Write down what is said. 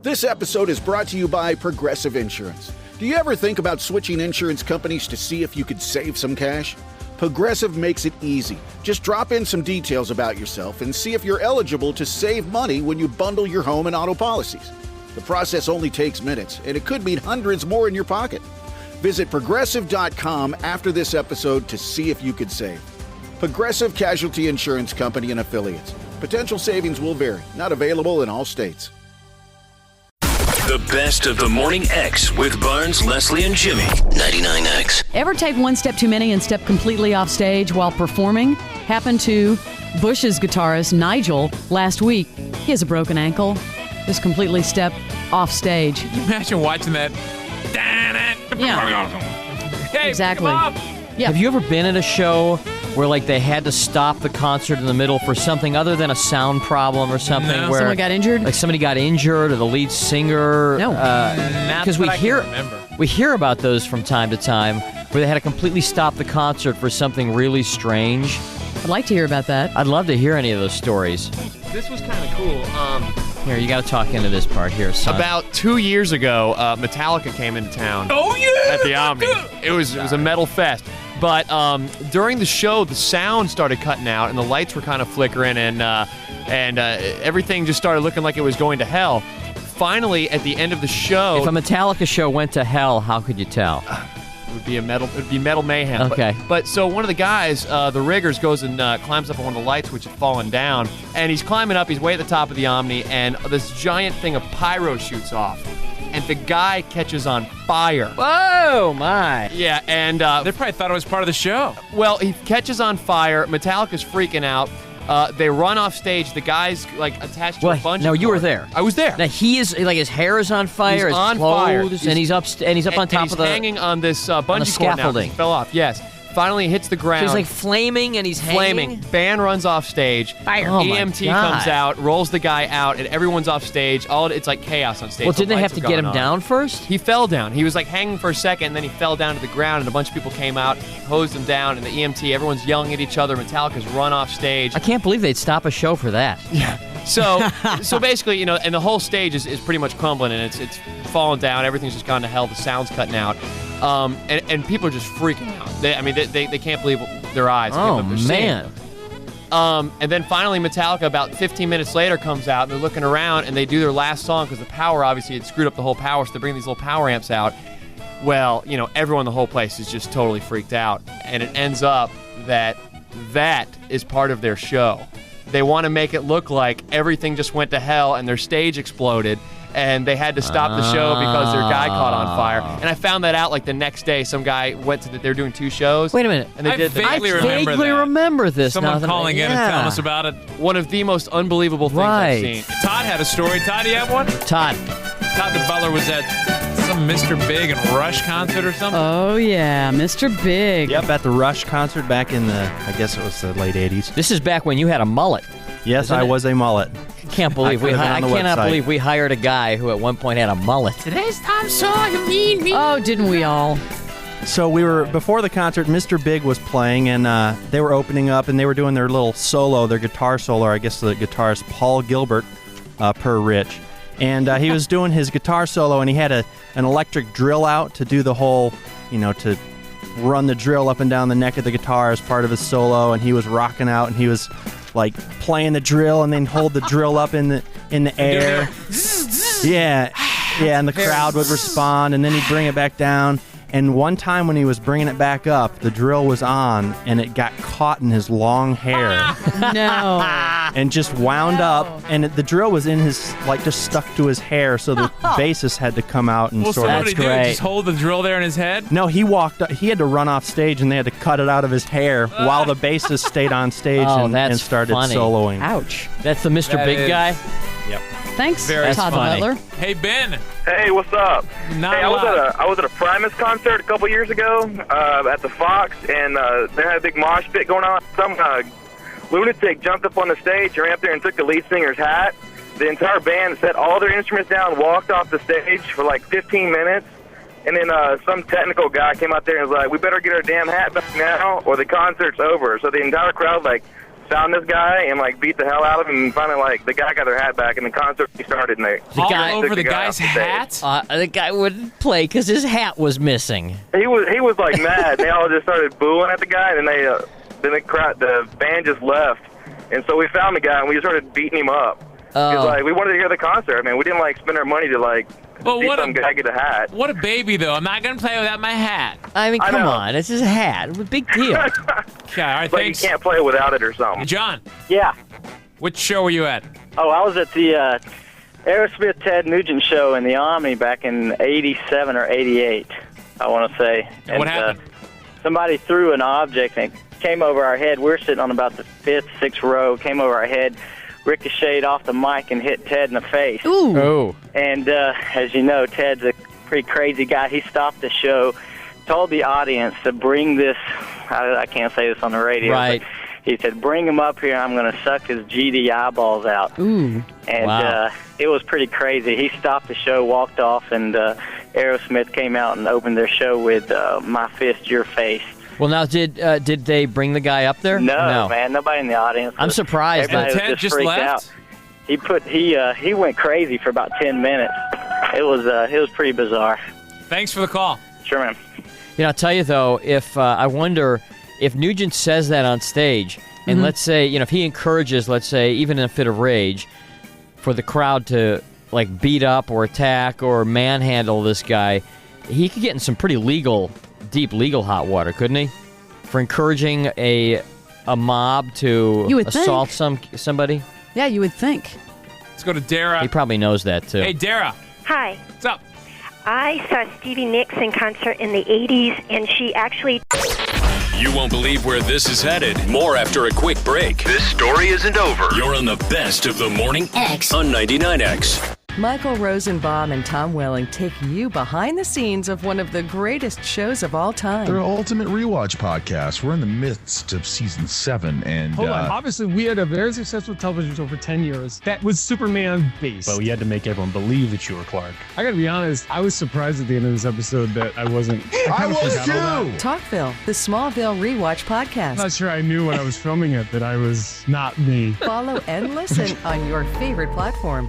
This episode is brought to you by Progressive Insurance. Do you ever think about switching insurance companies to see if you could save some cash? Progressive makes it easy. Just drop in some details about yourself and see if you're eligible to save money when you bundle your home and auto policies. The process only takes minutes, and it could mean hundreds more in your pocket. Visit Progressive.com after this episode to see if you could save. Progressive Casualty Insurance Company and Affiliates. Potential savings will vary. Not available in all states. The best of the Morning X with Barnes, Leslie, and Jimmy. 99X. Ever take one step too many and step completely off stage while performing? Happened to Bush's guitarist, Nigel, last week. He has a broken ankle. Just completely stepped off stage. Can you imagine watching that? Yeah. Hey, exactly. Yeah. Have you ever been at a show where like they had to stop the concert in the middle for something other than a sound problem or something? No. Where Someone got injured? Like somebody got injured or the lead singer? No. Because we hear about those from time to time where they had to completely stop the concert for something really strange. I'd like to hear about that. I'd love to hear any of those stories. This was kind of cool. Here, you got to talk into this part here, son. About 2 years ago, Metallica came into town. Oh, yeah! At the Omni. It was a metal fest. But during the show, the sound started cutting out, and the lights were kind of flickering, and everything just started looking like it was going to hell. Finally, at the end of the show... If a Metallica show went to hell, how could you tell? It would be metal mayhem. Okay. But so one of the guys, the riggers, goes and climbs up on one of the lights, which had fallen down. And he's climbing up. He's way at the top of the Omni, and this giant thing of pyro shoots off. And the guy catches on fire. Whoa, my. Yeah, and... They probably thought it was part of the show. Well, he catches on fire. Metallica's freaking out. They run off stage. The guy's like attached to a bungee cord. No, you were there. I was there. Now he is like his hair is on fire. He's on clothes, fire. and he's up on top of the. He's hanging on this bungee cord now. scaffolding. He fell off. Yes. Finally hits the ground. So he's like flaming, and he's flaming. hanging. Band runs off stage. Fire. Oh my EMT God. comes out, rolls the guy out, and everyone's off stage. It's like chaos on stage. Well, The didn't they have lights to are get him going down on. first? He fell down. He was like hanging for a second, and then he fell down to the ground, and a bunch of people came out, hosed him down, and the EMT, everyone's yelling at each other. Metallica's run off stage. I can't believe they'd stop a show for that. Yeah. So basically, and the whole stage is pretty much crumbling, and it's falling down. Everything's just gone to hell. The sound's cutting out, and people are just freaking out. They can't believe their eyes. Oh, They're seeing. man. And then finally, Metallica, about 15 minutes later, comes out, and they're looking around, and they do their last song because the power obviously had screwed up the whole power, so they bring these little power amps out. Well, everyone in the whole place is just totally freaked out, and it ends up that is part of their show. They want to make it look like everything just went to hell and their stage exploded, and they had to stop the show because their guy caught on fire. And I found that out like the next day. Some guy went to they're doing 2 shows. Wait a minute. And they did I vaguely remember vaguely that. remember this. Someone now calling in and yeah. telling us about it. one of the most unbelievable things I've seen. Todd had a story. Todd, do you have one? Todd the Butler was at some Mr. Big and Rush concert or something. Oh, yeah, Mr. Big. Yep, at the Rush concert back in I guess it was the late 80s. This is back when you had a mullet. Yes, Isn't I it? was a mullet. Can't believe I cannot believe we hired a guy who at one point had a mullet. Today's Tom Sawyer, me. Oh, didn't we all? So we were, before the concert, Mr. Big was playing, and they were opening up, and they were doing their little solo, their guitar solo, I guess the guitarist Paul Gilbert, per Rich. And he was doing his guitar solo, and he had an electric drill out to do the whole, to run the drill up and down the neck of the guitar as part of his solo, and he was rocking out, and he was like playing the drill and then hold the drill up in the air. Yeah, and the crowd would respond, and then he'd bring it back down. And one time when he was bringing it back up, the drill was on, and it got caught in his long hair. No. And just wound up, and the drill was in his, just stuck to his hair, so the bassist had to come out and Well, so sort what of... did he do? Just hold the drill there in his head? No, he had to run off stage, and they had to cut it out of his hair while the bassist stayed on stage and started funny. soloing. Ouch. That's the Mr. Big guy? Yep. Thanks, Very Todd the funny. Butler. Hey, Ben. Hey, what's up? Not I was at a Primus concert a couple years ago at the Fox, and they had a big mosh pit going on. Some lunatic jumped up on the stage and ran up there and took the lead singer's hat. The entire band set all their instruments down, walked off the stage for like 15 minutes, and then some technical guy came out there and was like, "We better get our damn hat back now, or the concert's over." So the entire crowd found this guy and like beat the hell out of him, and finally like the guy got their hat back and the concert started. And they All guy- over took the guy guy's off the stage. hat? The guy wouldn't play because his hat was missing. He was like mad. They all just started booing at the guy, and then the band just left. And so we found the guy and we started beating him up. Because like we wanted to hear the concert, man. We didn't like spend our money to like see some guy get a hat. What a baby, though. I'm not going to play without my hat. I mean, I come know. on. It's his hat. It's a big deal. Okay, all right, But thanks. you can't play without it or something. John, Yeah. which show were you at? Oh, I was at the Aerosmith Ted Nugent show in the Omni back in '87 or '88, I want to say. And what happened? Somebody threw an object and it came over our head. We're sitting on about the 5th, 6th row. Came over our head, ricocheted off the mic and hit Ted in the face. Ooh. Oh. And as you know, Ted's a pretty crazy guy. He stopped the show, told the audience to bring this. I can't say this on the radio. Right. But he said, "Bring him up here. I'm going to suck his GD eyeballs out." Ooh. And Wow. it was pretty crazy. He stopped the show, walked off, and Aerosmith came out and opened their show with "My Fist, Your Face." Well, now, did they bring the guy up there? No, man, nobody in the audience. I'm surprised Everybody that- And Ted was just freaked left? out. He went crazy for about 10 minutes. It was pretty bizarre. Thanks for the call. Sure, man. You know, I'll tell you, though, if I wonder if Nugent says that on stage, and let's say, if he encourages, let's say, even in a fit of rage, for the crowd to, like, beat up or attack or manhandle this guy, he could get in some pretty deep legal hot water, couldn't he? For encouraging a mob to You would assault somebody? Yeah, you would think. Let's go to Dara. He probably knows that, too. Hey, Dara. Hi. What's up? I saw Stevie Nicks in concert in the 80s, and she actually... You won't believe where this is headed. More after a quick break. This story isn't over. You're on the best of the morning X on 99X. Michael Rosenbaum and Tom Welling take you behind the scenes of one of the greatest shows of all time. They're an ultimate rewatch podcast. We're in the midst of season 7, and hold on. Obviously, we had a very successful television show for 10 years. That was Superman based. But we had to make everyone believe that you were Clark. I got to be honest. I was surprised at the end of this episode that I wasn't. I was too. Talkville, the Smallville rewatch podcast. I'm not sure I knew when I was filming it that I was not me. Follow and listen on your favorite platform.